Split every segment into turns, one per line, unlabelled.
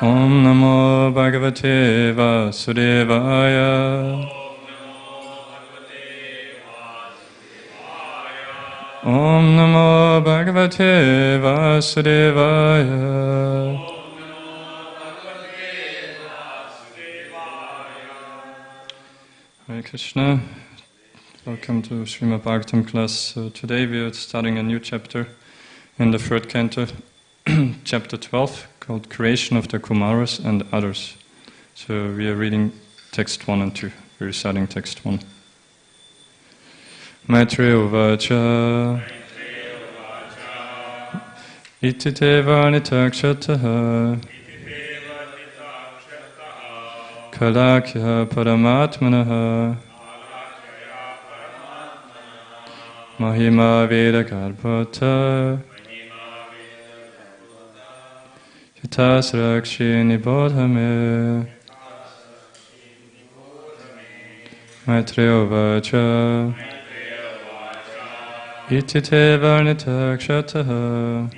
Om Namo Bhagavate Vasudevaya. Om Namo Bhagavate Vasudevaya. Hare Krishna. Welcome to Srimad Bhagavatam class. Today we are starting a new chapter in the third canto, chapter 12, called Creation of the Kumaras and Others. So we are reading text 1 and 2. We're reciting text 1. Maitreya Uvacha Iti Deva Nitakshataha Kalakya Paramatmanaha Mahima Veda Garbhata Yatasrakshi Nibodhame Maitreya Uvacha Iti Deva Nitakshataha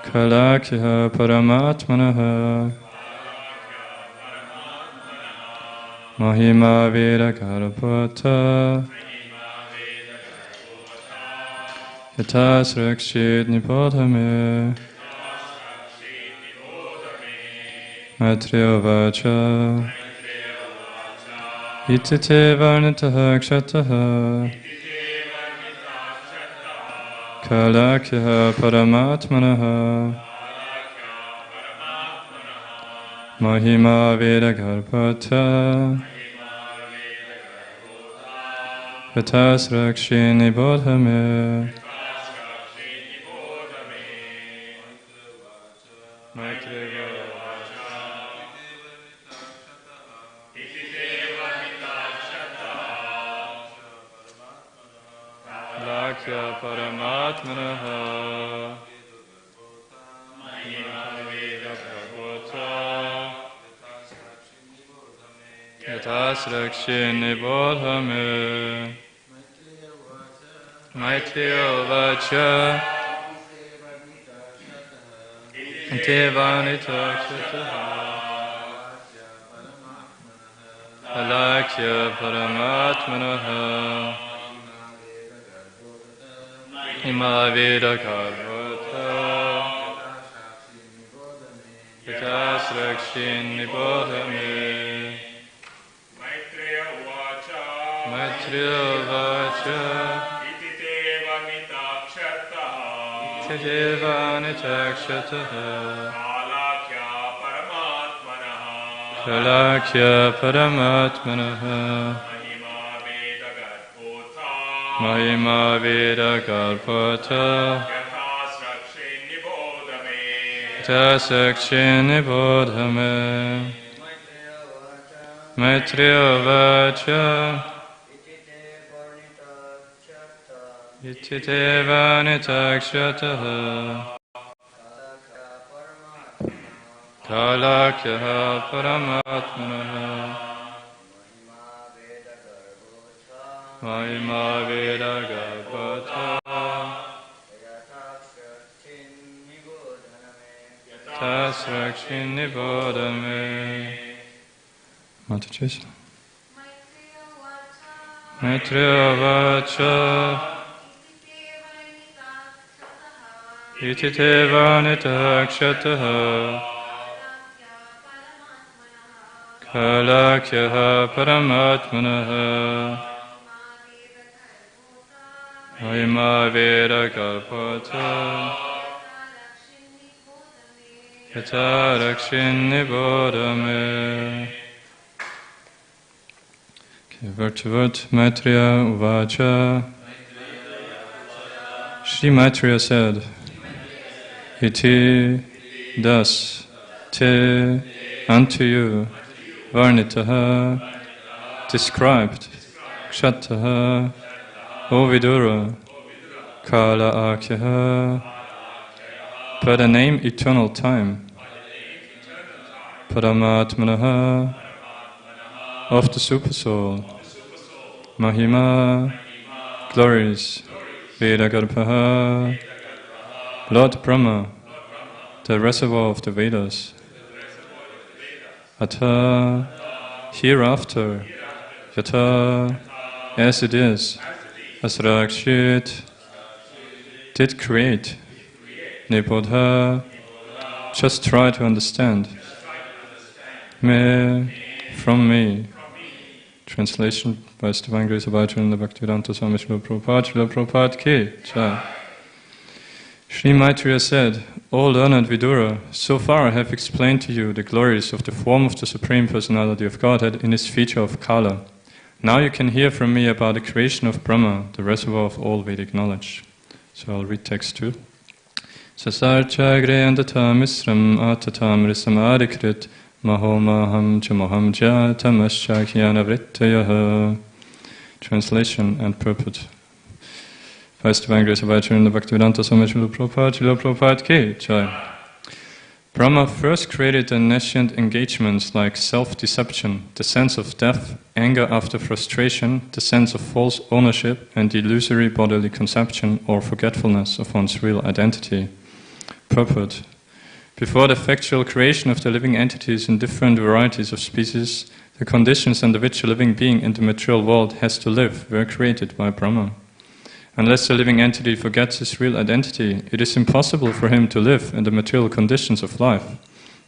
Kalakya Paramatmanaha Mahima Veda Garbhata Yatasrakshit Nibodhame Maitreya Uvacha Iti Deva Nitakshataha Kalakya Paramatmanaha Mahima Veda Garbhata Yatasrakshi Nibodhame Kalakya Paramatmanaha Yatasrakshi Nibodhame Maitreya Uvacha Deva Nitakshataha Kalakya Paramatmanaha Mahima Veda Garbhata Yatasrakshi Nibodhame Maitreya Uvacha Iti Deva Nitakshataha Kalakya Paramatmanaha Mahima Veda Garbhata Yatasrakshi Nibodhame Maitreya Uvacha Iti Deva Nitakshataha Kalakya Paramatmanaha Mahima Veda Garbhata Yatasrakshi Nibodhame Mataji. Maitreya Uvacha Iti Deva Nitakshataha Kalakya Paramatmanaha Mahima Veda Garbhata Yatasrakshi Nibodhame. Okay, word to word. Maitreya Uvacha. Shri Maitreya said, Iti, thus, te, unto you, varnitaha, described, kshataha, O Vidura, kala akyaha, by the name eternal time, paramatmanaha, of the Supersoul, Mahima, glories, Veda Garbhaha, Lord Brahma, the reservoir of the Vedas. Atha, hereafter, yatha, as it is, as Rakshit did create, Nipodha, just try to understand. Me, from me. Translation by His Divine Grace of Acharya Bhaktivedanta Swami Srila Prabhupada Ki Jai. Sri Maitreya said, O learned Vidura, so far I have explained to you the glories of the form of the Supreme Personality of Godhead in its feature of Kala. Now you can hear from me about the creation of Brahma, the reservoir of all Vedic knowledge. So I'll read text 2. Sasarcha greyandata misram atatam risamadikrit mahomaham chamoham jatamashakyana vrittayaha. Translation and purport. By His Divine Grace of Acharya Bhaktivedanta Swami Srila Prabhupada Ki Jai. Brahma first created the nascent engagements like self-deception, the sense of death, anger after frustration, the sense of false ownership, and the illusory bodily conception or forgetfulness of one's real identity. Purport. Before the factual creation of the living entities in different varieties of species, the conditions under which a living being in the material world has to live were created by Brahma. Unless a living entity forgets his real identity, it is impossible for him to live in the material conditions of life.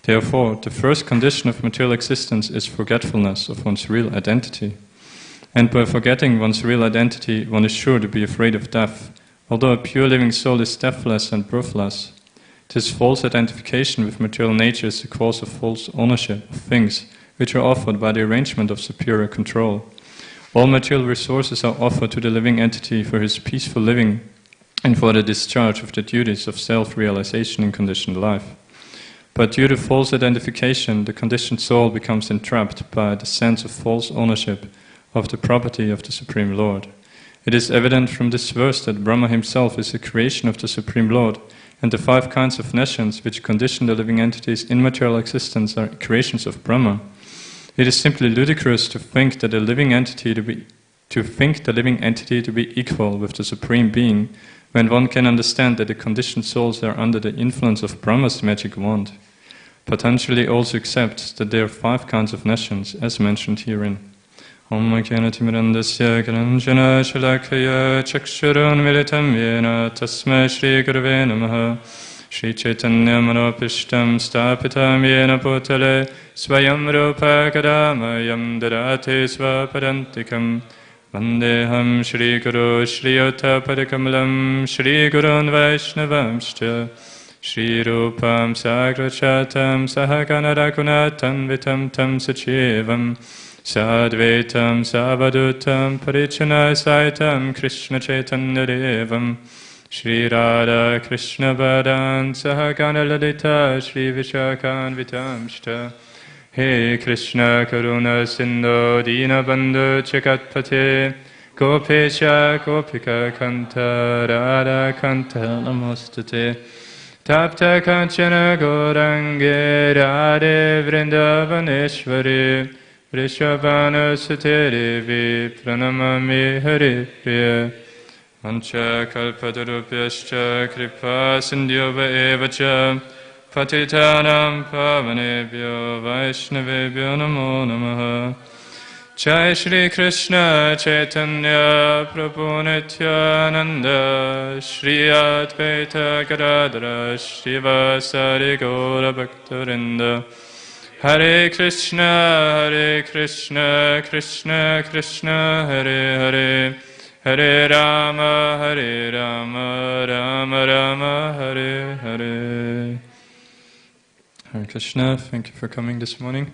Therefore, the first condition of material existence is forgetfulness of one's real identity. And by forgetting one's real identity, one is sure to be afraid of death, although a pure living soul is deathless and birthless. This false identification with material nature is the cause of false ownership of things, which are offered by the arrangement of superior control. All material resources are offered to the living entity for his peaceful living and for the discharge of the duties of self-realization in conditioned life. But due to false identification, the conditioned soul becomes entrapped by the sense of false ownership of the property of the Supreme Lord. It is evident from this verse that Brahma himself is a creation of the Supreme Lord, and the 5 kinds of nations which condition the living entities in material existence are creations of Brahma. It is simply ludicrous to think that the living entity to be equal with the Supreme Being, when one can understand that the conditioned souls are under the influence of Brahma's magic wand. Patanjali also accepts that there are 5 kinds of nations, as mentioned herein. Om Jnanatimrandasya Karanjana Shalakaya Chakshurun Militam Yena Tasmai Shri Gurave Namaha Shri Chaitanya Manopishtam Stapitam Yena Putale Swayam Rupa Kadamayam Dadate Swapadantikam Vandeham Shri Guru Shri Yota Padakamalam Shri Gurun Vaishnavamscha Shri Rupam Sagrachatam Sahaganarakunatam Vitam Tam Sachivam Sadvetam Savadutam Parichanai Saitam Krishna Chaitanya Devam Shri Radha Krishna Badan Sahagana Lalita Shri Vishakan Vitamshta He Krishna Karuna Sindhu Dina Bandhu Chakatpate Gopesha Gopika Kanta Radha Kanta Namastate Tapta Kanchana Gorange Radhe Vrindavaneshwari Vrishabhana Saterevi Pranamami Hare Priya Mancha kalpatarupyascha kripa sindhyova evacha patitanam pavanebhyo vaishnavebhyo namo namaha. Jai Shri Krishna Chaitanya Prabhu Nityananda Shri Advaita Gadadara Shivasari Gaura Bhaktarinda Hare Krishna Krishna Krishna Hare Hare Hare Rama, Rama Rama, Hare Hare. Hare Krishna, thank you for coming this morning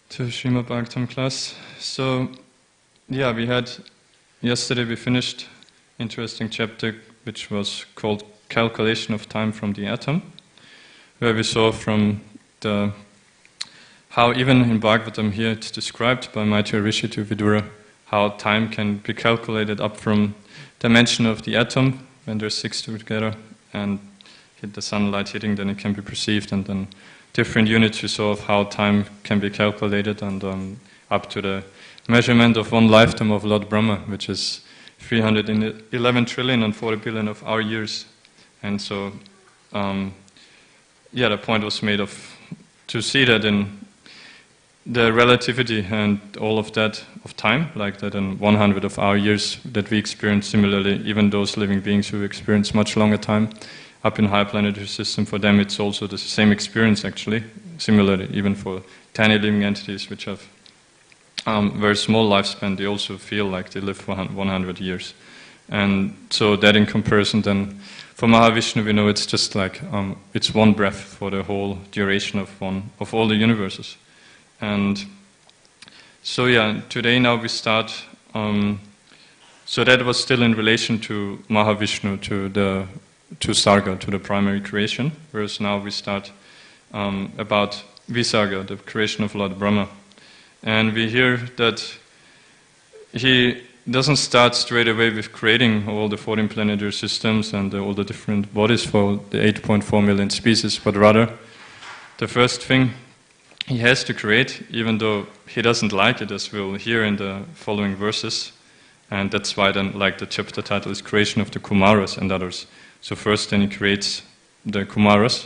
to Srimad Bhagavatam class. So, yesterday we finished interesting chapter which was called Calculation of Time from the Atom, where we saw from how even in Bhagavatam here it's described by Maitreya Rishi to Vidura, how time can be calculated up from dimension of the atom, when there's 6 together, and hit the sunlight hitting, then it can be perceived, and then different units we saw of how time can be calculated, and up to the measurement of 1 lifetime of Lord Brahma, which is 311 trillion and 40 billion of our years. And so, the point was made to see that in the relativity and all of that of time, like that in 100 of our years that we experience similarly, even those living beings who experience much longer time up in higher planetary system, for them it's also the same experience actually, similarly, even for tiny living entities which have very small lifespan, they also feel like they live for 100 years. And so that in comparison then, for Mahavishnu we know it's just like, it's one breath for the whole duration of all the universes. And so today now we start, so that was still in relation to Mahavishnu, to Sarga, to the primary creation, whereas now we start about Visarga, the creation of Lord Brahma. And we hear that he doesn't start straight away with creating all the 14 planetary systems and all the different bodies for the 8.4 million species, but rather the first thing he has to create, even though he doesn't like it, as we'll hear in the following verses, and that's why then, like the chapter title is Creation of the Kumaras and others. So first then he creates the Kumaras,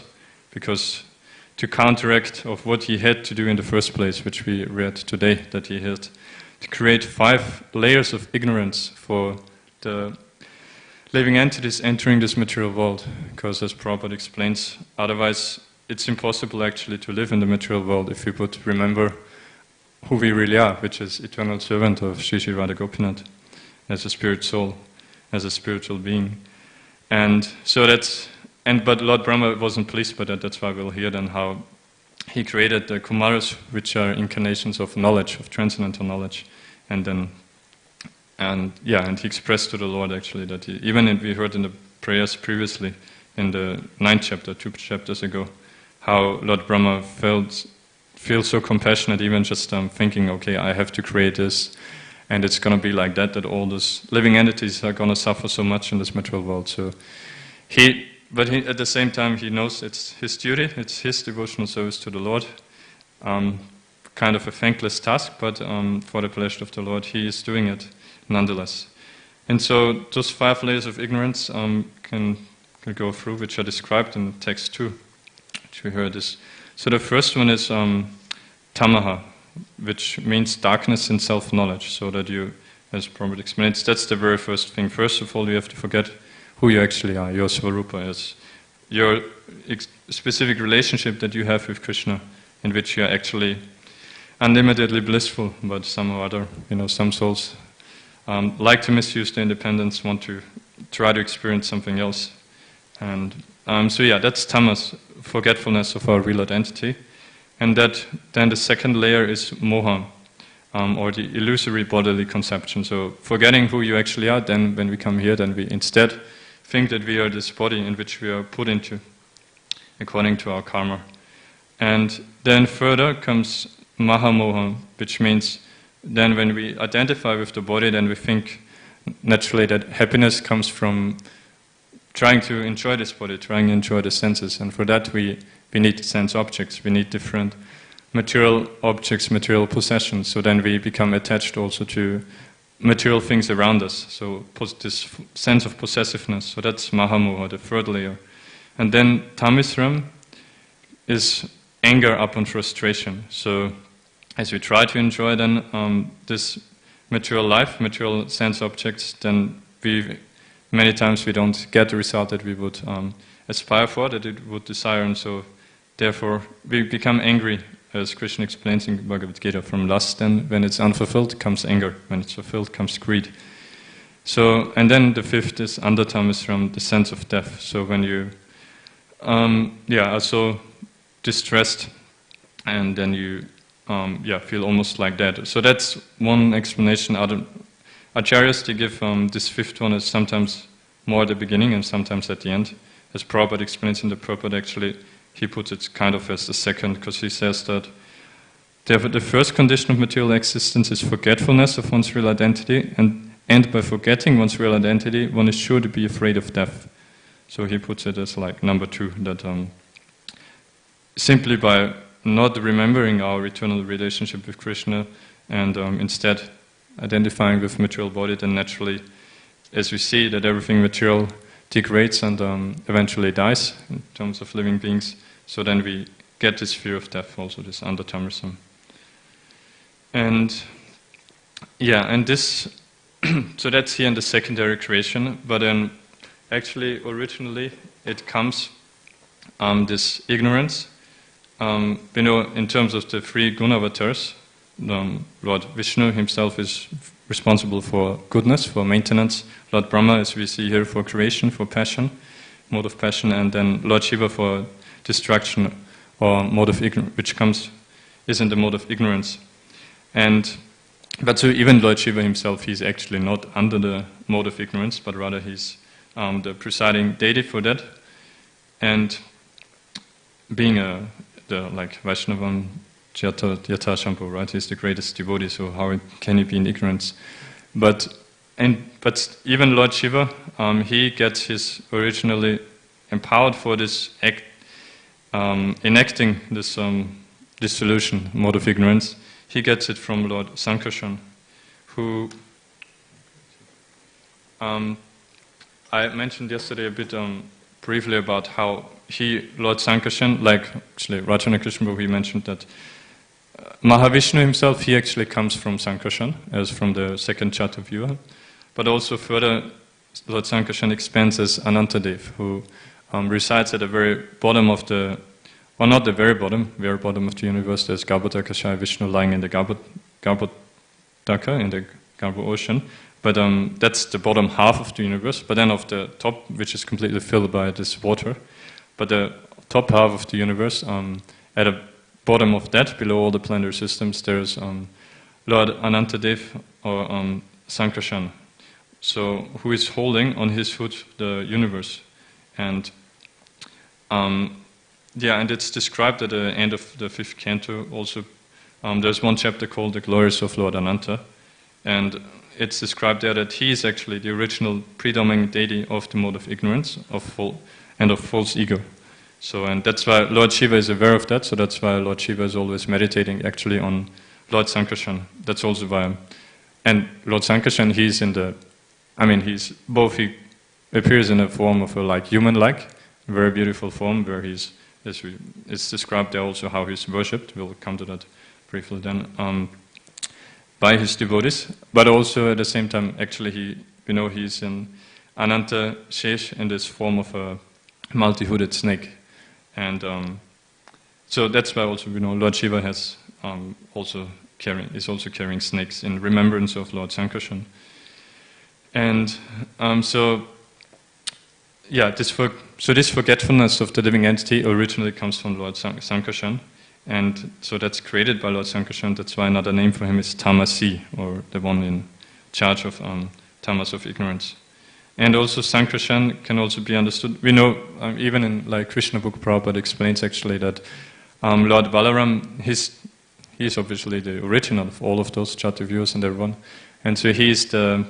because to counteract of what he had to do in the first place, which we read today, that he had to create 5 layers of ignorance for the living entities entering this material world, because as Prabhupada explains, otherwise it's impossible actually to live in the material world if we would remember who we really are, which is eternal servant of Sri Sri Radha Gopinath, as a spirit soul, as a spiritual being. And so but Lord Brahma wasn't pleased by that, that's why we'll hear then how he created the Kumaras, which are incarnations of knowledge, of transcendental knowledge. And he expressed to the Lord actually that we heard in the prayers previously, in the 9th chapter, 2 chapters ago, how Lord Brahma feels so compassionate, even just thinking, okay, I have to create this, and it's going to be like that all those living entities are going to suffer so much in this material world. So at the same time, he knows it's his duty, it's his devotional service to the Lord, kind of a thankless task, but for the pleasure of the Lord, he is doing it nonetheless. And so those 5 layers of ignorance can go through, which are described in text 2, which we heard this. So the first one is tamaha, which means darkness in self-knowledge, so that you, as Prabhupada explains, that's the very first thing. First of all, you have to forget who you actually are, your Svarupa, as your specific relationship that you have with Krishna, in which you are actually unlimitedly blissful, but somehow or other, some souls like to misuse their independence, want to try to experience something else. And that's tamas, forgetfulness of our real identity. And then the second layer is moha, or the illusory bodily conception. So forgetting who you actually are, then when we come here, then we instead think that we are this body in which we are put into, according to our karma. And then further comes mahamoha, which means then when we identify with the body, then we think naturally that happiness comes from trying to enjoy this body, trying to enjoy the senses. And for that we need sense objects, we need different material objects, material possessions. So then we become attached also to material things around us. So this sense of possessiveness. So that's mahamoha, the third layer. And then tamisram is anger upon frustration. So as we try to enjoy then this material life, material sense objects, then many times we don't get the result that we would aspire for, that it would desire, and so therefore we become angry, as Krishna explains in Bhagavad Gita, from lust, then when it's unfulfilled comes anger, when it's fulfilled comes greed. So, and then the fifth is andatamisram, the sense of death. So when you are so distressed, and then you feel almost like that. So that's one explanation. Other acharyas, they give this fifth one as sometimes more at the beginning and sometimes at the end. As Prabhupada explains in the Prabhupada, actually, he puts it kind of as the second, because he says that the first condition of material existence is forgetfulness of one's real identity, and by forgetting one's real identity, one is sure to be afraid of death. So he puts it as like number 2, that simply by not remembering our eternal relationship with Krishna and instead identifying with material body, then naturally, as we see that everything material degrades and eventually dies in terms of living beings, So then we get this fear of death, also this undertamism. And yeah, and this, so that's here in the secondary creation, but then actually originally it comes, this ignorance, we know in terms of the three Gunavatars, Lord Vishnu himself is responsible for goodness, for maintenance, Lord Brahma, as we see here, for creation, for passion, mode of passion, and then Lord Shiva for destruction, or mode of ignorance, which is in the mode of ignorance. But so even Lord Shiva himself, he's actually not under the mode of ignorance, but rather he's the presiding deity for that. And being the Vaishnavam Yata Shampoo, right? He's the greatest devotee, so how can he be in ignorance? But even Lord Shiva, he gets his originally empowered for this act, enacting this dissolution, mode of ignorance. He gets it from Lord Sankarshan, who I mentioned yesterday a bit briefly about how Lord Sankarshan, like actually Rajana Krishna Prabhu, he mentioned that Mahavishnu himself, he actually comes from Sankarshan, as from the second chapter of Yuha. But also further, Lord Sankarshan expands as Anantadev, who resides at the very bottom of the, or not the very bottom of the universe. There's Garbhodaka Vishnu lying in the Garbhodaka, in the Garbho ocean. But that's the bottom half of the universe. But then of the top, which is completely filled by this water. But the top half of the universe, at the bottom of that, below all the planetary systems, there's Lord Anantadev, or Sankarshan, so who is holding on his foot the universe. And and it's described at the end of the 5th canto also. There's one chapter called The Glories of Lord Ananta, and it's described there that he is actually the original predominating deity of the mode of ignorance, of false ego. So, and that's why Lord Shiva is aware of that, so that's why Lord Shiva is always meditating actually on Lord Sankarshan. That's also why, and Lord Sankarshan, he's in the, he's both, he appears in a form of a human-like, very beautiful form, where he's, it's described there also how he's worshipped. We'll come to that briefly then, by his devotees, but also at the same time, actually he's in Ananta Shesh in this form of a multi-hooded snake. And so that's why also Lord Shiva has is also carrying snakes in remembrance of Lord Sankarshan. And this forgetfulness of the living entity originally comes from Lord Sankarshan, and so that's created by Lord Sankarshan. That's why another name for him is Tamasi, or the one in charge of tamas of ignorance. And also Sankarshan can also be understood. We know, even in Krishna book, Prabhupada explains actually that Lord Balaram, he is obviously the original of all of those Chatuvyus and everyone. And so he is the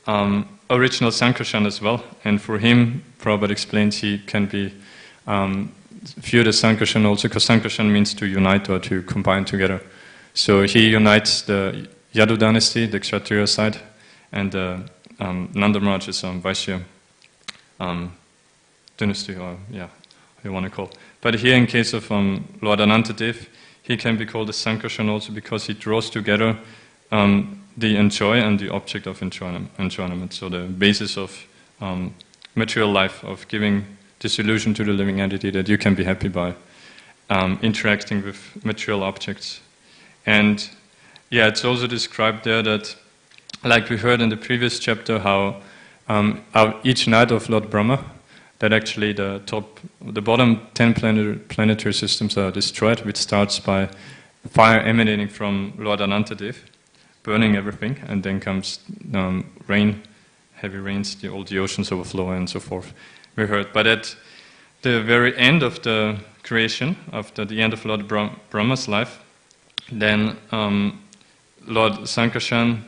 original Sankarshan as well. And for him, Prabhupada explains, he can be viewed as Sankarshan also, because Sankarshan means to unite or to combine together. So he unites the Yadu dynasty, the Kshatriya side, and Nanda Maharaj is Vaishya dynasty, or how you want to call it. But here, in case of Lord Anantadev, he can be called a Sankarshan also because he draws together the enjoy and the object of enjoyment. So the basis of material life, of giving disillusion to the living entity, that you can be happy by interacting with material objects. And it's also described there that, like we heard in the previous chapter, how each night of Lord Brahma, that actually the bottom 10 planetary systems are destroyed, which starts by fire emanating from Lord Anantadev, burning everything, and then comes rain, heavy rains, all the oceans overflow, and so forth. We heard, but at the very end of the creation, after the end of Lord Brahma's life, then Lord Sankarshan,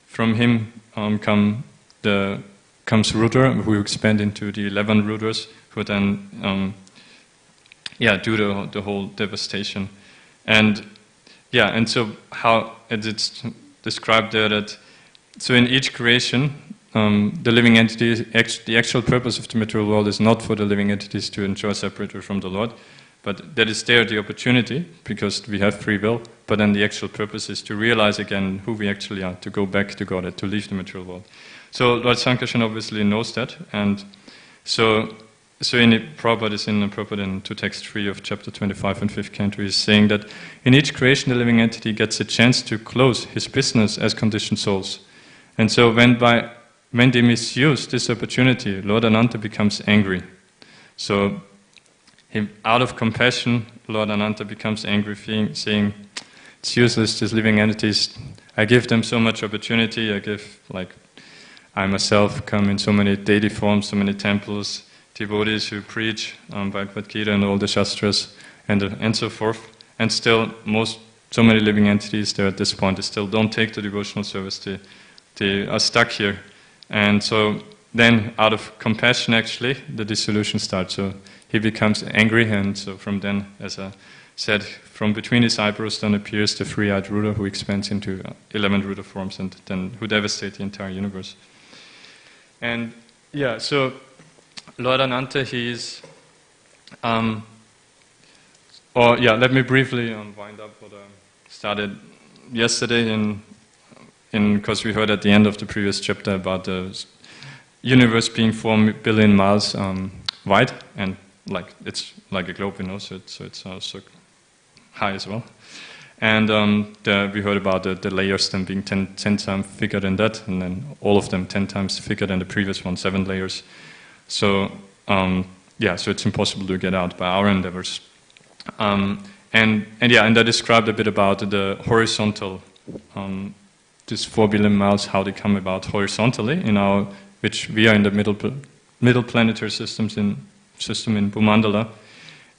from him comes Rudra, who expand into the 11 Rudras, who then do the whole devastation. And so how it's described there that, so in each creation, the living entity, the actual purpose of the material world is not for the living entities to enjoy separately from the Lord, But that is there, the opportunity, because we have free will, but then the actual purpose is to realize again who we actually are, to go back to God, to leave the material world. So Lord Sankarshan obviously knows that, and so Prabhupada in to text 3 of chapter 25 and 5th canto is saying that in each creation the living entity gets a chance to close his business as conditioned souls. And so when they misuse this opportunity, Lord Ananta becomes angry. So out of compassion, Lord Ananta becomes angry, saying, it's useless, these living entities, I give them so much opportunity, I myself come in so many deity forms, so many temples, devotees who preach Bhagavad Gita and all the Shastras, and so forth, and still so many living entities there at this point, they still don't take the devotional service, they are stuck here. And so then, out of compassion actually, the dissolution starts. So he becomes angry, and so from then, as I said, from between his eyebrows then appears the three-eyed Ruder who expands into 11 Ruder forms and then who devastate the entire universe. And yeah, so Lord Ananta, he is... let me briefly wind up what I started yesterday because we heard at the end of the previous chapter about the universe being 4 billion miles wide, and it's like a globe, so it's also high as well. And we heard about the layers then being 10 times bigger than that, and then all of them 10 times bigger than the previous one, 7 layers. So so it's impossible to get out by our endeavors. And I described a bit about the horizontal, this 4 billion miles, how they come about horizontally which we are in the middle planetary system in Bhumandala.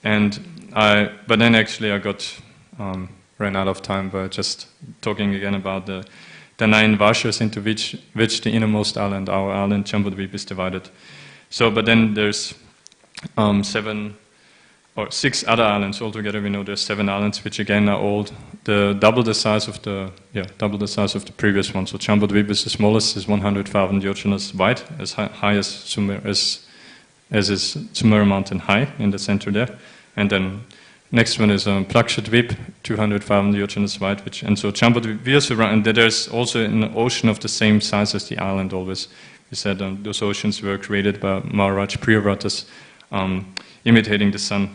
But then actually I ran out of time by just talking again about the 9 Vashas into which the innermost island, our island, Jambudvip, is divided. So, but then there's 7 or 6 other islands altogether. We know there's 7 islands, which again are all double the size of the previous one. So Jambudvip is the smallest, is 100,000 yojanas wide, as high as is Sumera mountain high in the center there. And then next one is Plakshadvip, 200,000 yojanas wide, and so Jambudvip, we are surrounded, and there's also an ocean of the same size as the island always. We said those oceans were created by Maharaj Priyavratas, imitating the sun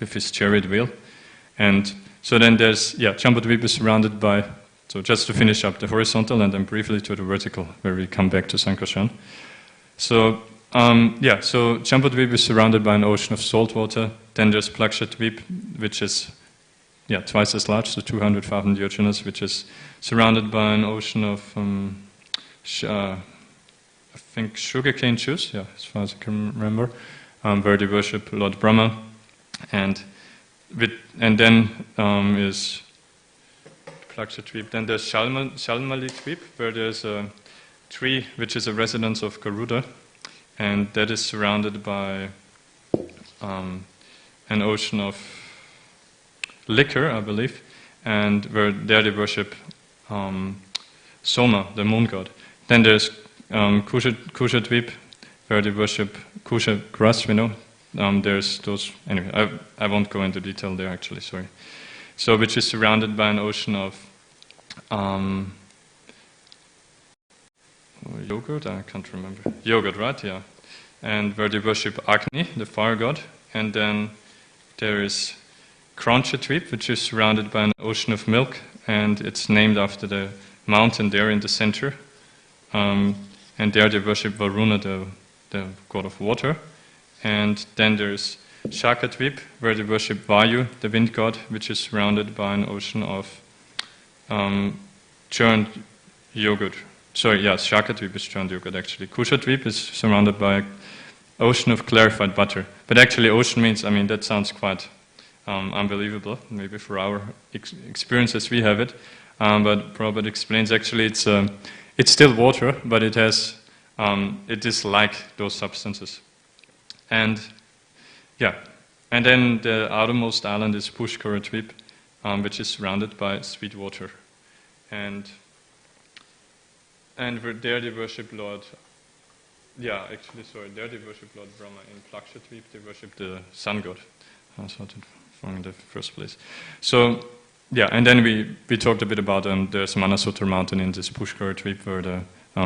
with his chariot wheel. And so then there's, Jambudvip is surrounded by, so just to finish up the horizontal and then briefly to the vertical, where we come back to Sankarshan. So, so Jambudvip is surrounded by an ocean of salt water. Then there's Plakshadvip, which is, twice as large, so 200,000 yojanas, which is surrounded by an ocean of, I think sugarcane juice, as far as I can remember, where they worship Lord Brahma, and then is Plakshadvip. Then there's Shalmali-dvip, where there's a tree which is a residence of Garuda, and that is surrounded by an ocean of liquor, I believe, and where there they worship Soma, the moon god. Then there's Kushadvip, where they worship Kusha grass, we know. There's those, anyway, I won't go into detail there actually, sorry. So, which is surrounded by an ocean of yogurt, I can't remember. Yogurt, right? Yeah. And where they worship Agni, the fire god. And then there is Kranchadvip, which is surrounded by an ocean of milk, and it's named after the mountain there in the center. And there they worship Varuna, the god of water. And then there's Shakadvip, where they worship Vayu, the wind god, which is surrounded by an ocean of churned yogurt. Sorry, yes, Shakadvip is churned yogurt actually. Kushadvip is surrounded by an ocean of clarified butter. But actually ocean means, that sounds quite unbelievable, maybe for our experience as we have it. But Prabhupada explains actually it's still water, but it is like those substances. And and then the outermost island is Pushkaradvip, which is surrounded by sweet water. And there they worship Lord, there they worship Lord Brahma. In Plakshadvip they worship the sun god, I started from in the first place. So, yeah, and then we talked a bit about there's Manasotar mountain in this Pushkara trip where the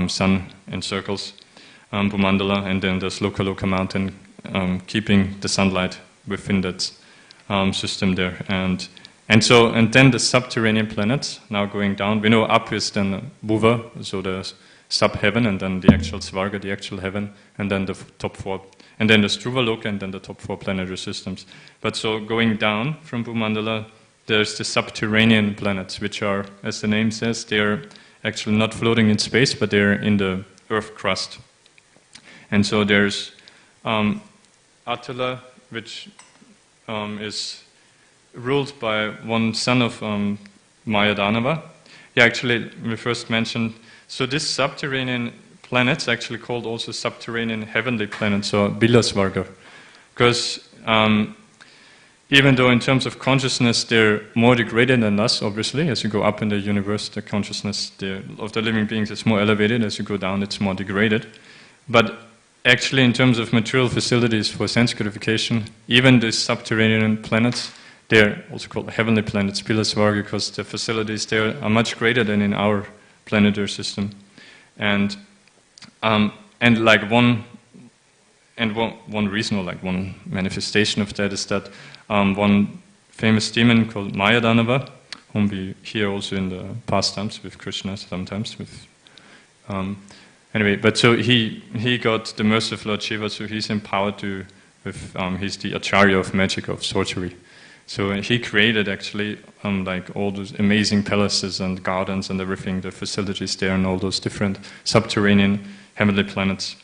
sun encircles Bhumandala, and then there's Lokaloka mountain keeping the sunlight within that system there. And then the subterranean planets now going down. We know up is then Bhuva, so the sub-heaven, and then the actual Svarga, the actual heaven, and then the top four. And then the Struvaloka, and then the top four planetary systems. But so going down from Bhumandala, there's the subterranean planets, which are, as the name says, they're actually not floating in space, but they're in the Earth crust. And so there's Atala, which is ruled by one son of Mayadanava. Yeah, actually, we first mentioned, so this subterranean planets actually called also subterranean heavenly planets, or Bilasvarga, because even though in terms of consciousness they're more degraded than us, obviously, as you go up in the universe, the consciousness of the living beings is more elevated. As you go down, it's more degraded. But actually, in terms of material facilities for sense gratification, even these subterranean planets, they're also called heavenly planets, Bilasvarga, because the facilities there are much greater than in our planetary system. And like one reason, or like one manifestation of that, is that one famous demon called Mayadanava, whom we hear also in the pastimes with Krishna sometimes. Anyway, but so he got the mercy of Lord Shiva, so he's empowered he's the Acharya of magic, of sorcery. So he created actually like all those amazing palaces and gardens and everything, the facilities there, and all those different subterranean heavenly planets.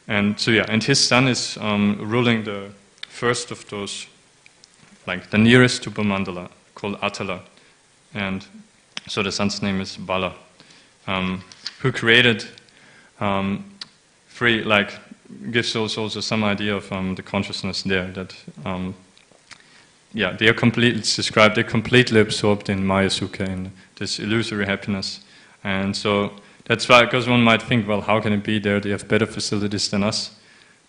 And so yeah, and his son is ruling the first of those, like the nearest to Bhumandala, called Atala. And so the son's name is Bala, who created gives us also some idea of the consciousness there, that they are completely, it's described, they're completely absorbed in Maya Sukha, in this illusory happiness. And so that's why, because one might think, well, how can it be there? They have better facilities than us.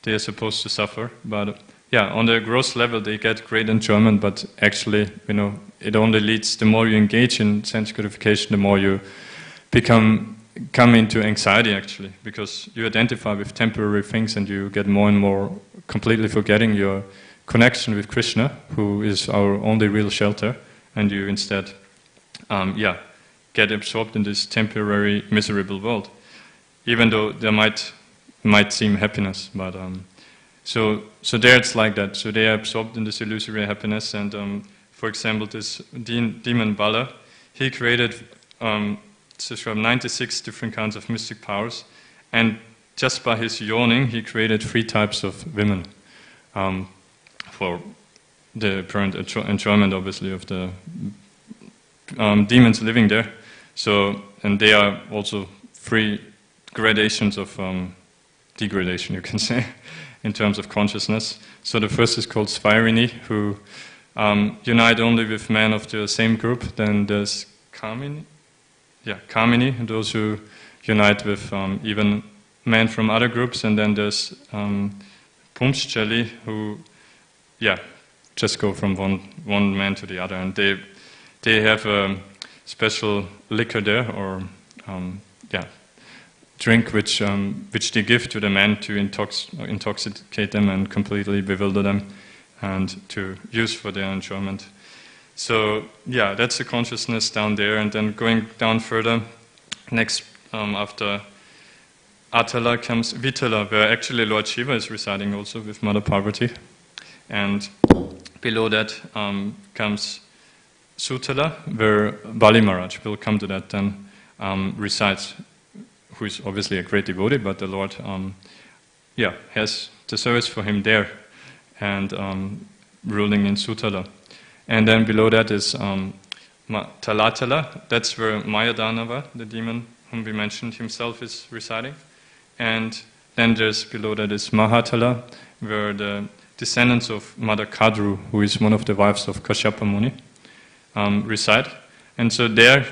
They are supposed to suffer. But yeah, on the gross level, they get great enjoyment, but actually, it only leads, the more you engage in sense gratification, the more you come into anxiety, actually, because you identify with temporary things and you get more and more completely forgetting your connection with Krishna, who is our only real shelter, and you instead, get absorbed in this temporary, miserable world, even though there might seem happiness. But so there it's like that. So they are absorbed in this illusory happiness, and for example, this demon Bala, he created 96 different kinds of mystic powers, and just by his yawning, he created 3 types of women. For the apparent enjoyment, obviously, of the demons living there. So, and they are also 3 gradations of degradation, you can say, in terms of consciousness. So the first is called Svirini, who unite only with men of the same group. Then there's Kamini, and those who unite with even men from other groups. And then there's Pumschali, who just go from one man to the other, and they have a special liquor there, or drink which they give to the men to intoxicate them and completely bewilder them, and to use for their enjoyment. So that's the consciousness down there, and then going down further, next after Atala comes Vitala, where actually Lord Shiva is residing also with Mother Parvati. And below that comes Sutala, where Bali Maharaj, we'll come to that then, resides, who is obviously a great devotee, but the Lord has the service for him there, and ruling in Sutala. And then below that is Talatala, that's where Mayadanava, the demon whom we mentioned, himself is residing. And then there's below that is Mahatala, where the descendants of Mother Kadru, who is one of the wives of Kashyapa Muni, reside. And so there,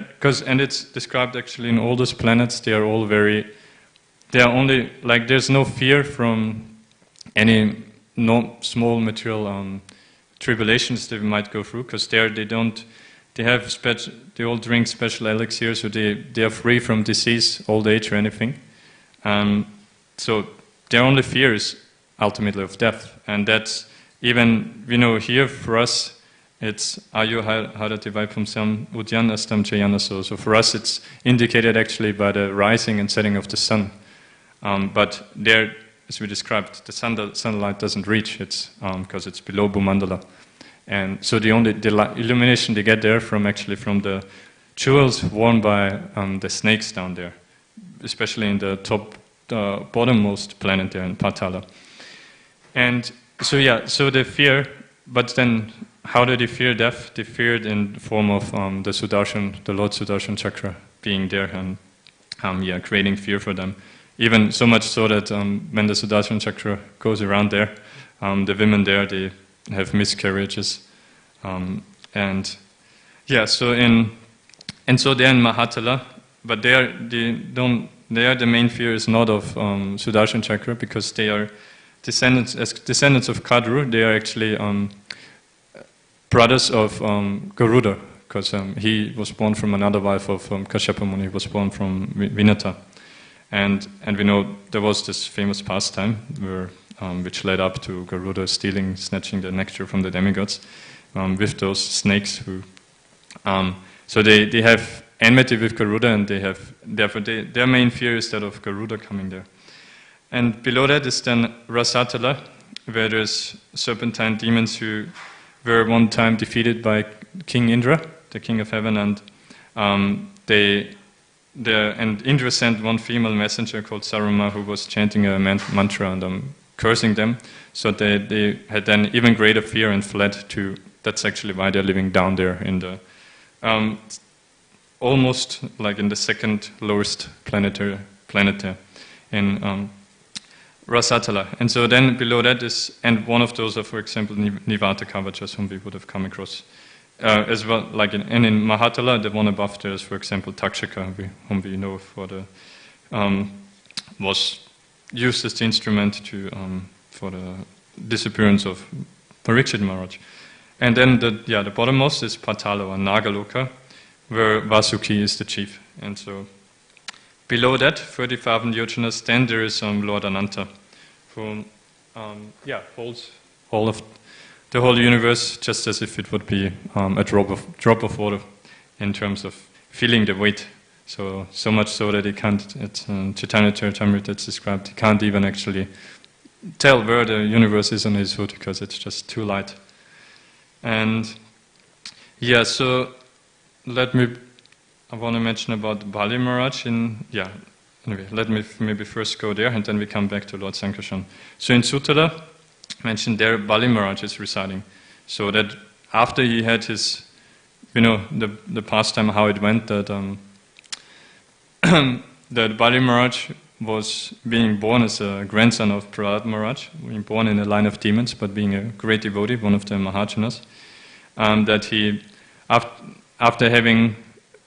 and it's described actually in all those planets, they are only, there's no fear from any small material tribulations they might go through, because they all drink special elixirs, so they are free from disease, old age, or anything. So their only fear is ultimately of death, and that's even here for us. It's Ayu Harati Vaipumsam Udyan Astam Chayanaso. So for us it's indicated actually by the rising and setting of the sun. But there, as we described, the sunlight doesn't reach, it's because it's below Bhumandala. And so the illumination they get there from the jewels worn by the snakes down there, especially in the bottommost planet there in Patala. And so they fear, but then how do they fear death? They fear it in the form of the Lord Sudarshan Chakra being there and creating fear for them. Even so much so that when the Sudarshan Chakra goes around there, the women there, they have miscarriages. So they're in Mahatala, but the main fear is not of Sudarshan Chakra, because they are descendants of Kadru. They are actually brothers of Garuda, because he was born from another wife of Kashyapa Muni. He was born from Vinata. And we know there was this famous pastime which led up to Garuda snatching the nectar from the demigods with those snakes who. So they have enmity with Garuda, and their main fear is that of Garuda coming there. And below that is then Rasatala, where there's serpentine demons who were one time defeated by King Indra, the king of heaven, and Indra sent one female messenger called Saruma, who was chanting a mantra and cursing them. So they had then even greater fear and fled to. That's actually why they're living down there in the almost like in the second lowest planet there in Rasatala. And so then below that is, and one of those are, for example, Nivata Kavachas, whom we would have come across. As well, like in Mahatala, the one above there is, for example, Takshaka, whom we know was used as the instrument for the disappearance of Parikshit Maharaj. And then the bottommost is Patala, or Nagaloka, where Vasuki is the chief. And so below that, 30,000 yojanas, then there is Lord Ananta, who holds all of the whole universe, just as if it would be a drop of water, in terms of feeling the weight. So much so that he can't. It's Chaitanya Charitamrita. It's described. He can't even actually tell where the universe is on his foot, because it's just too light. And so I want to mention about Bali Maharaj. Anyway, let me maybe first go there, and then we come back to Lord Sankarshan. So in Sutala, mentioned there, Bali Maharaj is residing. So that after he had his, the pastime, how it went, that that Bali Maharaj was being born as a grandson of Prahlad Maharaj, being born in a line of demons, but being a great devotee, one of the Mahajanas, that he, after having,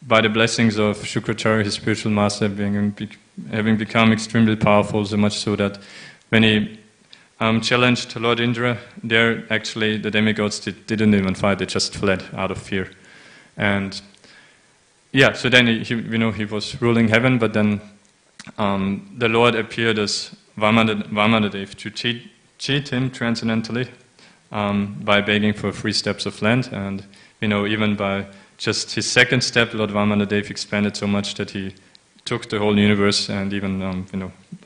by the blessings of Shukracharya, his spiritual master, having become extremely powerful, so much so that when he challenged Lord Indra, there actually the demigods didn't even fight, they just fled out of fear. And so then he was ruling heaven, but then the Lord appeared as Vamanadev to cheat him transcendentally by begging for 3 steps of land. And even by just his second step, Lord Vamanadev expanded so much that he took the whole universe. And even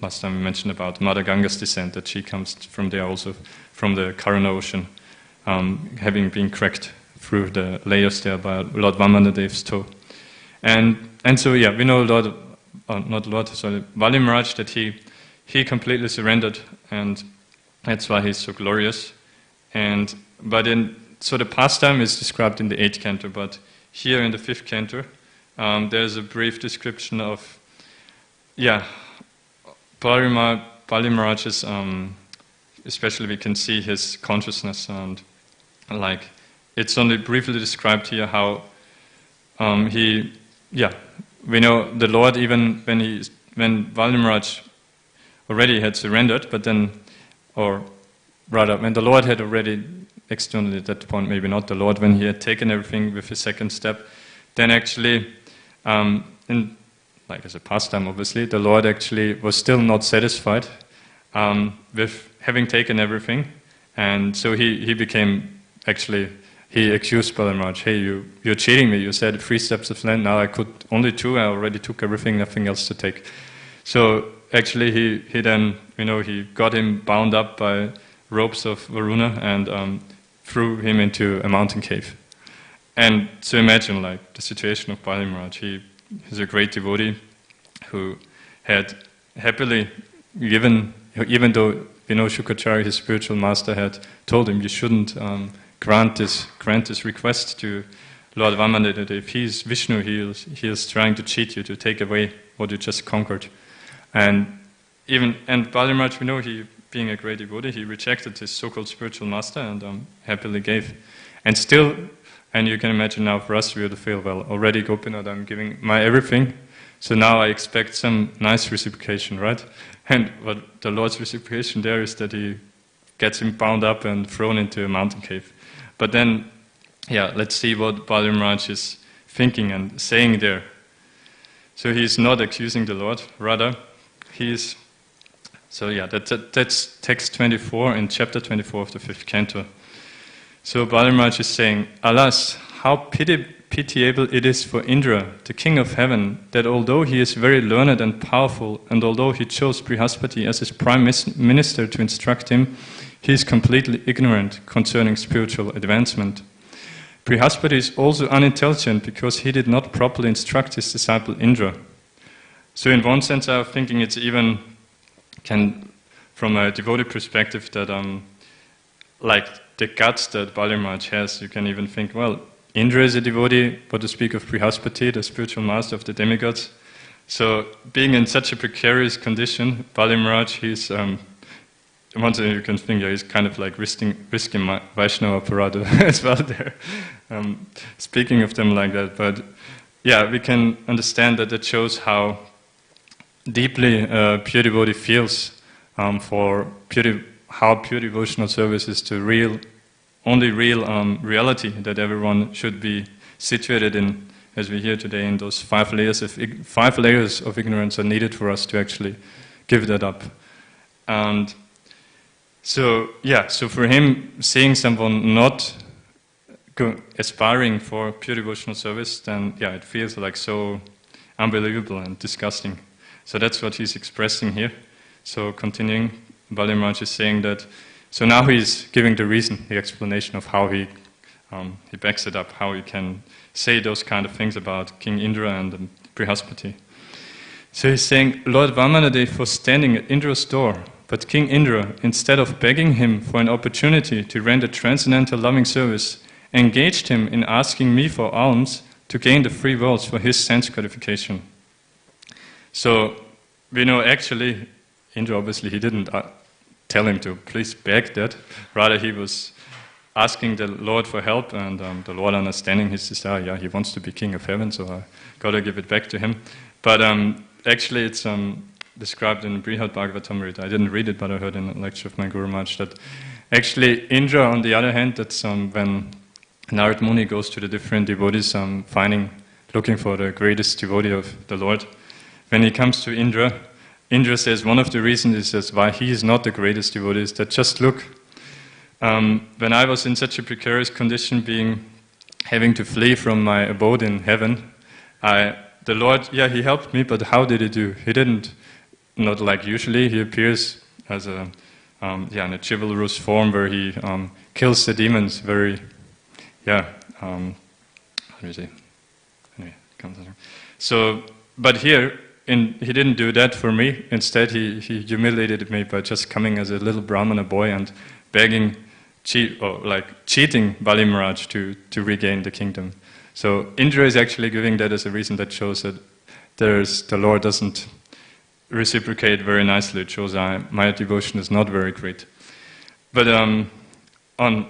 last time we mentioned about Mother Ganga's descent, that she comes from there also, from the Karana ocean, having been cracked through the layers there by Lord Vamanadev's toe. And so we know Bali Maharaj, that he completely surrendered, and that's why he's so glorious. So the pastime is described in the 8th canto, but here in the 5th canto, there's a brief description of Bali Maharaj's, especially we can see his consciousness, and it's only briefly described here how we know the Lord, even when Bali Maharaj already had surrendered, but then, or rather, when the Lord had already externally at that point, maybe not the Lord, when he had taken everything with his second step, then actually, like as a pastime obviously, the Lord actually was still not satisfied with having taken everything, and so he became, actually, he accused Balaram, hey, you're cheating me, you said 3 steps of land, now I could only 2, I already took everything, nothing else to take. So actually he then, he got him bound up by ropes of Varuna and threw him into a mountain cave. And so imagine like the situation of Bali Maharaj. He's a great devotee who had happily given, even though Shukracharya, his spiritual master, had told him you shouldn't grant this request to Lord Vamana, that if he is Vishnu, he is trying to cheat you, to take away what you just conquered. And Bali Maharaj, he, being a great devotee, he rejected his so-called spiritual master and happily gave. And still, and you can imagine now for us, we would feel, well, already Gopinath, I'm giving my everything, so now I expect some nice reciprocation, right? And what the Lord's reciprocation there is that he gets him bound up and thrown into a mountain cave. But then, let's see what Bali Maharaj is thinking and saying there. So he's not accusing the Lord, rather, he's... So that's text 24 in chapter 24 of the 5th canto. So Bali Maharaj is saying, alas, how pitiable it is for Indra, the king of heaven, that although he is very learned and powerful, and although he chose Brihaspati as his prime minister to instruct him, he is completely ignorant concerning spiritual advancement. Brihaspati is also unintelligent because he did not properly instruct his disciple Indra. So in one sense I was thinking it's even from a devotee perspective that like the guts that Bali Maharaj has, you can even think, well, Indra is a devotee, but to speak of Brihaspati, the spiritual master of the demigods. So being in such a precarious condition, Bali Maharaj, he's one thing you can think, he's kind of like risking Vaishnava Parada as well there, speaking of them like that. But we can understand that it shows how deeply pure devotee feels for how pure devotional service is to only real reality that everyone should be situated in, as we hear today, in those 5 layers of ignorance are needed for us to actually give that up. And so for him, seeing someone not aspiring for pure devotional service, then it feels like so unbelievable and disgusting. So that's what he's expressing here. So continuing, Bali Maharaj is saying that, so now he's giving the reason, the explanation of how he backs it up, how he can say those kind of things about King Indra and Brihaspati. So he's saying, Lord Vamanadev was standing at Indra's door, but King Indra, instead of begging him for an opportunity to render transcendental loving service, engaged him in asking me for alms to gain the 3 worlds for his sense gratification. So we know actually, Indra obviously he didn't tell him to please beg that, rather he was asking the Lord for help, and the Lord, understanding his desire, he wants to be king of heaven, so I gotta give it back to him. But actually it's described in Brihad Bhagavatamrita. I didn't read it, but I heard in a lecture of my Guru Maharaj that actually Indra, on the other hand, that's when Narad Muni goes to the different devotees looking for the greatest devotee of the Lord. When he comes to Indra, Indra says one of the reasons is why he is not the greatest devotee is that just look, when I was in such a precarious condition, having to flee from my abode in heaven, the Lord, he helped me, but how did he do? He didn't, not like usually, he appears as in a chivalrous form where he kills the demons very, how do you say? Anyway, so, but here, he didn't do that for me. Instead, he humiliated me by just coming as a little Brahmana boy and begging, cheating Bali Maharaj to regain the kingdom. So Indra is actually giving that as a reason that shows that the Lord doesn't reciprocate very nicely. It shows my devotion is not very great. But Bali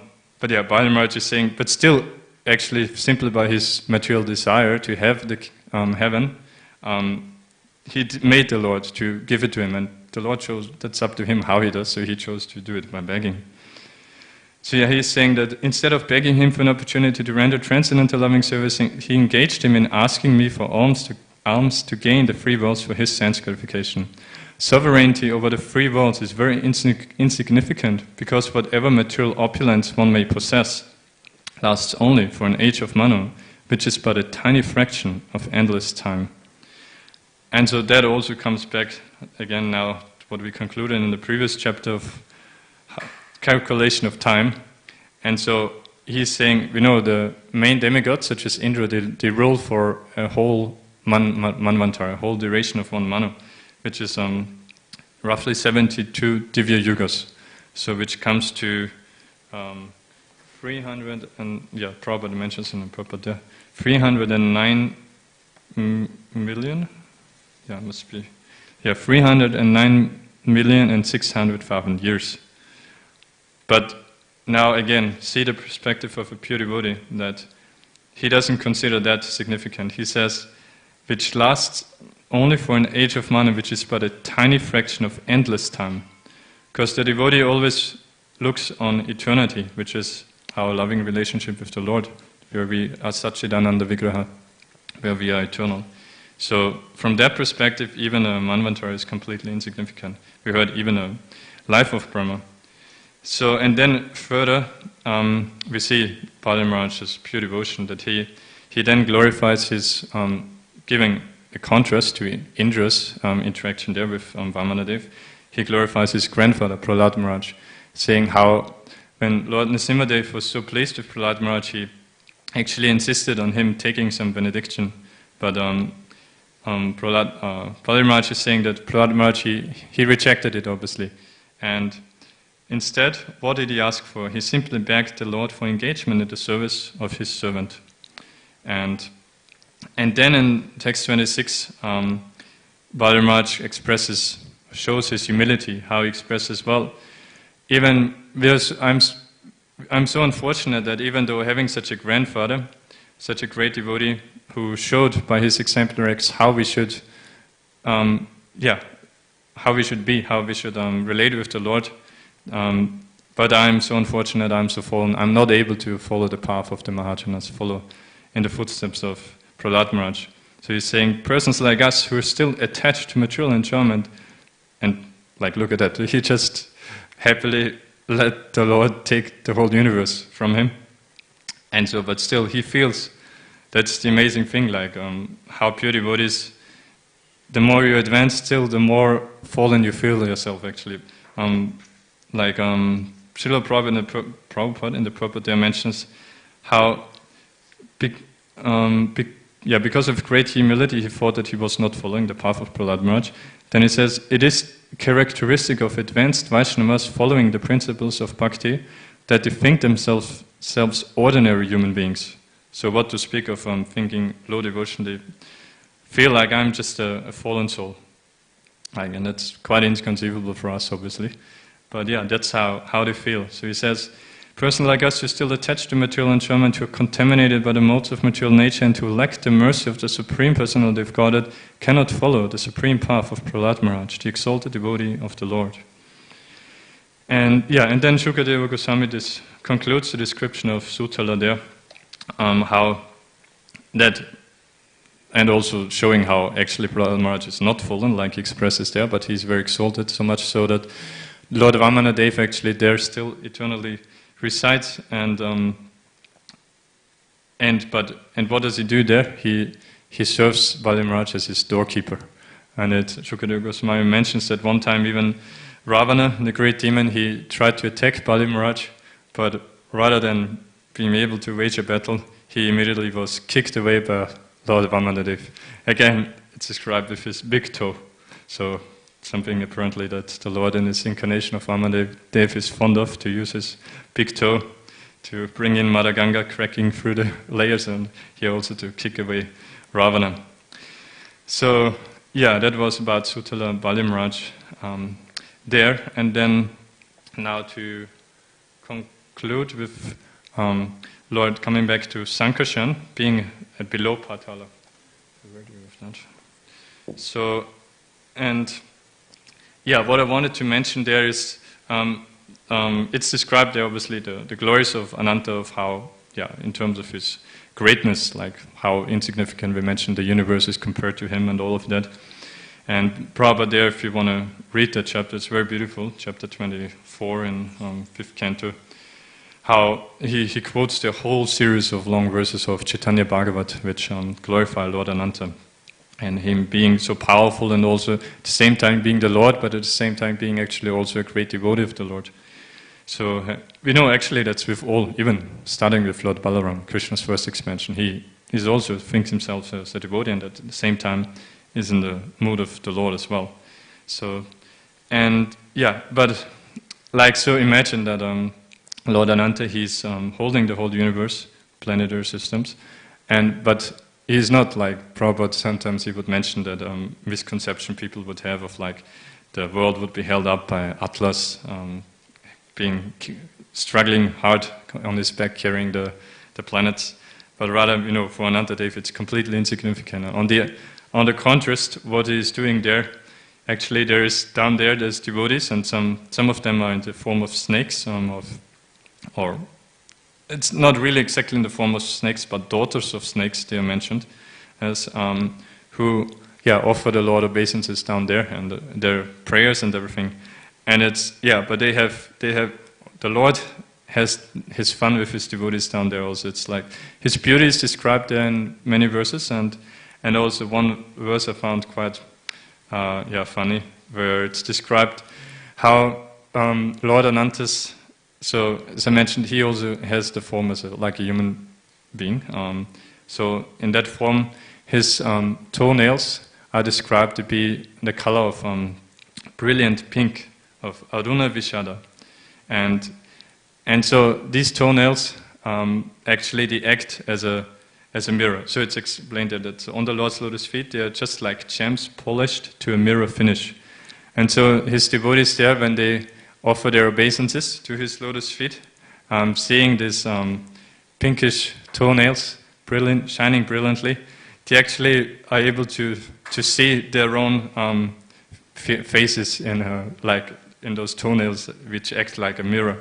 Maharaj is saying, but still, actually, simply by his material desire to have the heaven, he made the Lord to give it to him, and the Lord chose, that's up to him how he does, so he chose to do it by begging. So yeah, he's saying that instead of begging him for an opportunity to render transcendental loving service, he engaged him in asking me for alms to gain the free worlds for his sense gratification. Sovereignty over the free worlds is very insignificant, because whatever material opulence one may possess lasts only for an age of Manu, which is but a tiny fraction of endless time. And so that also comes back again now to what we concluded in the previous chapter of calculation of time. And so he's saying, the main demigods, such as Indra, they rule for a whole manvantara, a whole duration of one manu, which is roughly 72 Divya Yugas. So which comes to 300 and, Prabhupada mentions in the Prabhupada, 309 million? Yeah, must be. Yeah, 309,600,000 years. But now again, see the perspective of a pure devotee, that he doesn't consider that significant. He says, which lasts only for an age of Manu, which is but a tiny fraction of endless time. Because the devotee always looks on eternity, which is our loving relationship with the Lord, where we are Satchidananda Vigraha, where we are eternal. So from that perspective, even a manvantara is completely insignificant. We heard even a life of Brahma. So, and then further, we see Bali Maharaj's pure devotion, that he then glorifies his, giving a contrast to Indra's interaction there with Vamanadev. He glorifies his grandfather, Prahlad Maharaj, saying how when Lord Nrsimhadev was so pleased with Prahlad Maharaj, he actually insisted on him taking some benediction. But Prahlad Maharaj is saying that Prahlad Maharaj, he rejected it, obviously. And instead, what did he ask for? He simply begged the Lord for engagement in the service of his servant. And then in text 26, Bali Maharaj shows his humility, how he expresses, well, even because I'm so unfortunate that even though having such a grandfather, such a great devotee, who showed by his exemplary acts how we should, how we should be, how we should relate with the Lord. But I'm so unfortunate, I'm so fallen, I'm not able to follow the path of the Mahajanas, follow in the footsteps of Prahlad Maharaj. So he's saying, persons like us who are still attached to material enjoyment, and like look at that, he just happily let the Lord take the whole universe from him. And so, but still he feels, that's the amazing thing, like how pure devotees, the more you advance still, the more fallen you feel yourself actually. Srila Prabhupada in the Prabhupada mentions how because of great humility he thought that he was not following the path of Prahlad Maharaj. Then he says, it is characteristic of advanced Vaishnavas following the principles of bhakti that they think themselves ordinary human beings. So what to speak of thinking low devotion, they feel like I'm just a fallen soul. And that's quite inconceivable for us, obviously. But yeah, that's how they feel. So he says, persons like us who are still attached to material enjoyment, who are contaminated by the modes of material nature, and who lack the mercy of the Supreme Personality of Godhead, cannot follow the supreme path of Prahlad Maharaj, the exalted devotee of the Lord. And then Shukadeva Goswami concludes the description of Sutala there, how that, and also showing how actually Prahlad Maharaj is not fallen, like he expresses there, but he's very exalted, so much so that Lord Vamanadev actually there still eternally resides, and what does he do there? He serves Bali Maharaj as his doorkeeper. And Shukadeva Goswami mentions that one time even Ravana, the great demon, he tried to attack Bali Maharaj, but rather than being able to wage a battle, he immediately was kicked away by Lord Vamanadev. Again, it's described with his big toe. So something apparently that the Lord in his incarnation of Vamanadev is fond of, to use his big toe to bring in Mother Ganga cracking through the layers, and here also to kick away Ravana. So that was about Sutala Bali Maharaj there. And then now to conclude with Lord coming back to Sankarshan, being below Patala. Where do we have that? So, and what I wanted to mention there is it's described there, obviously, the glories of Ananta, of how, in terms of his greatness, like how insignificant we mentioned the universe is compared to him and all of that. And Prabhupada there, if you want to read that chapter, it's very beautiful, chapter 24 in 5th canto, how he quotes the whole series of long verses of Chaitanya Bhagavat, which glorify Lord Ananta, and him being so powerful and also at the same time being the Lord, but at the same time being actually also a great devotee of the Lord. So we know actually that's with all, even starting with Lord Balaram, Krishna's first expansion, he also thinks himself as a devotee and at the same time is in the mood of the Lord as well. So, and but like, so imagine that Lord Ananta, he's holding the whole universe, planetary systems, but he's not like Prabhupada. Sometimes he would mention that misconception people would have of like the world would be held up by Atlas, struggling hard on his back carrying the planets, but rather, for Ananta Dev, it's completely insignificant. On the contrast, what he's doing there, actually there's devotees, and some of them are in the form of snakes, or it's not really exactly in the form of snakes, but daughters of snakes, they are mentioned, as who offer the Lord obeisances down there, and their prayers and everything. And it's, but they have, the Lord has his fun with his devotees down there also. It's like, his beauty is described there in many verses, and also one verse I found quite, funny, where it's described how Lord Ananta's, so as I mentioned, he also has the form as like a human being. So in that form, his toenails are described to be the color of brilliant pink, of Aruna Vishada. And so these toenails, actually they act as a mirror. So it's explained that on the Lord's lotus feet, they are just like gems polished to a mirror finish. And so his devotees there, when they offer their obeisances to his lotus feet, seeing these pinkish toenails shining brilliantly, they actually are able to see their own faces in those toenails, which act like a mirror.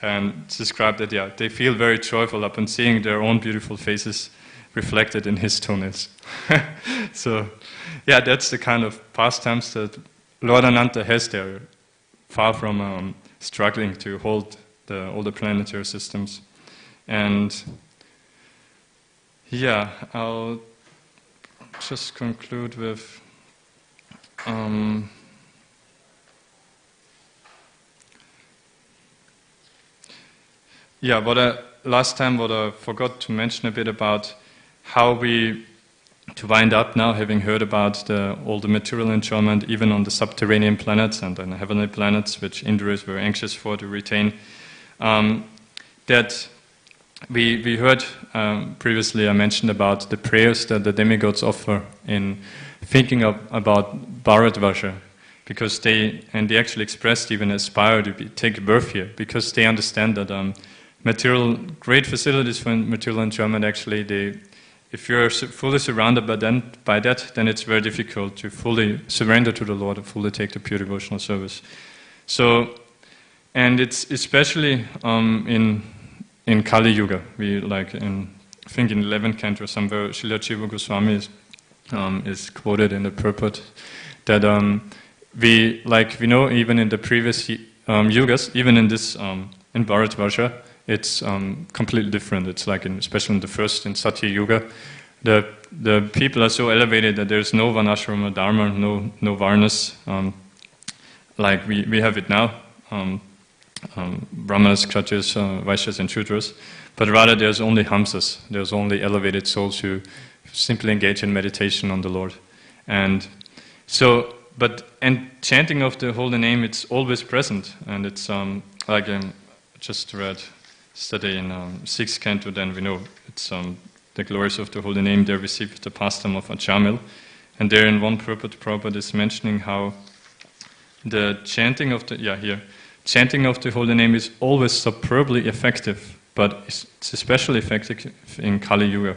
And it's described that, they feel very joyful upon seeing their own beautiful faces reflected in his toenails. So, that's the kind of pastimes that Lord Ananta has there, far from struggling to hold all the planetary systems. And, I'll just conclude with... last time what I forgot to mention a bit about how we, to wind up now, having heard about all the material enjoyment, even on the subterranean planets and on the heavenly planets, which Indra is very anxious for to retain, that we heard previously I mentioned about the prayers that the demigods offer in thinking about Bharatvarsha, because they actually expressed, even aspire to take birth here, because they understand that great facilities for material enjoyment, actually, if you're fully surrounded by that, then it's very difficult to fully surrender to the Lord and fully take the pure devotional service. So, and it's especially in Kali Yuga, I think in 11th canto somewhere, Srila Jiva Goswami is quoted in the purport that we know even in the previous yugas, even in this in Bharatvarsha, it's completely different. It's like, especially in the first, in Satya Yuga, the people are so elevated that there's no Varnashrama Dharma, no Varnas, like we have it now, Brahmanas, Kshatriyas, Vaishyas and Shudras, but rather there's only Hamsas, there's only elevated souls who simply engage in meditation on the Lord. And so, and chanting of the holy name, it's always present, and it's like I just read, study in 6th canto, then we know it's the glories of the holy name. There we see the pastime of Ajamil, and there in one purport, Prabhupada is mentioning how the chanting of chanting of the holy name is always superbly effective, but it's especially effective in Kali Yuga.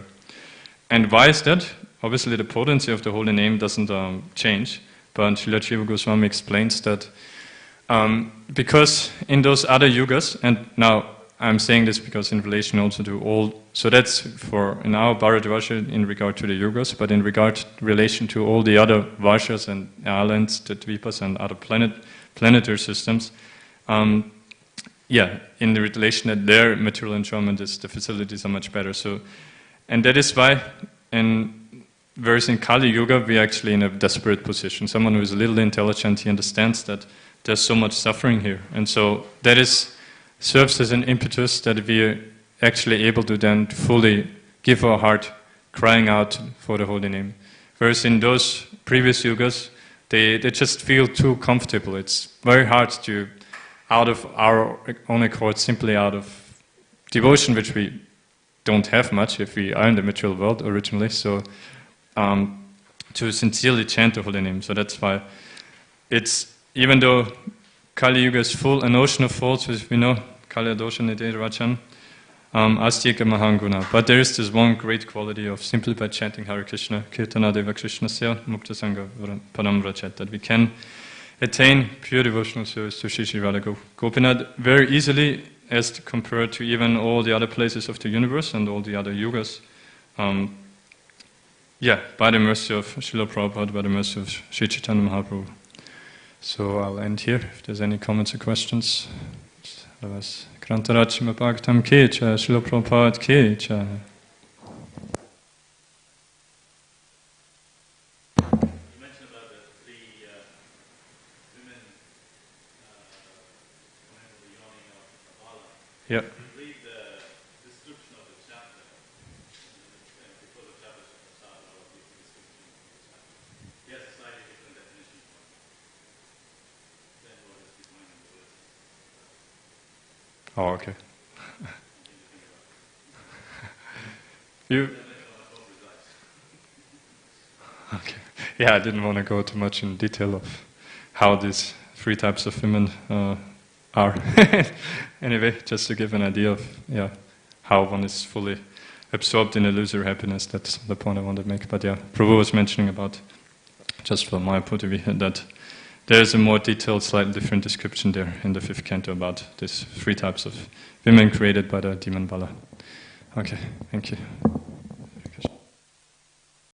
And why is that? Obviously, the potency of the holy name doesn't change, but Srila Jiva Goswami explains that because in those other yugas, and now I'm saying this because in relation also to all, so that's for in our Bharatvarsha in regard to the yugas, but in relation to all the other varshas and islands, the dvipas and other planetary systems, in the relation that their material enjoyment is, the facilities are much better. So, and that is why, whereas in Kali Yuga we're actually in a desperate position. Someone who is a little intelligent, he understands that there's so much suffering here, and so that serves as an impetus that we are actually able to then fully give our heart, crying out for the holy name. Whereas in those previous yugas, they just feel too comfortable. It's very hard to, out of our own accord, simply out of devotion, which we don't have much if we are in the material world originally, so to sincerely chant the holy name. So that's why it's, even though Kali Yuga is full, an ocean of faults, which we know, Kali Dosha Nidhi Rachan, Astika Mahanguna. But there is this one great quality of simply by chanting Hare Krishna, Kirtana Deva Krishna Sya, Mukta Sangha Param Rachat, that we can attain pure devotional service to Shri Shri Radha Gopinath very easily as compared to even all the other places of the universe and all the other yugas. By the mercy of Srila Prabhupada, by the mercy of Sri Chaitanya Mahaprabhu. So I'll end here. If there's any comments or questions, otherwise, Krantarachima Bhagavatam Kecha, Srila Prabhupada Kecha.
You mentioned about the three women coming to the yawning of Allah.
Yeah.
Can you read the description of the chapter before the chapter starts? Or the description of the chapter? Yes, a slightly different definition.
Oh, okay. Okay. Yeah, I didn't want to go too much in detail of how these three types of women are. Anyway, just to give an idea of how one is fully absorbed in illusory happiness. That's the point I wanted to make. But Prabhu was mentioning about, just for my Putavi, that there is a more detailed, slightly different description there in the 5th canto about these three types of women created by the demon Bala. Okay, thank you.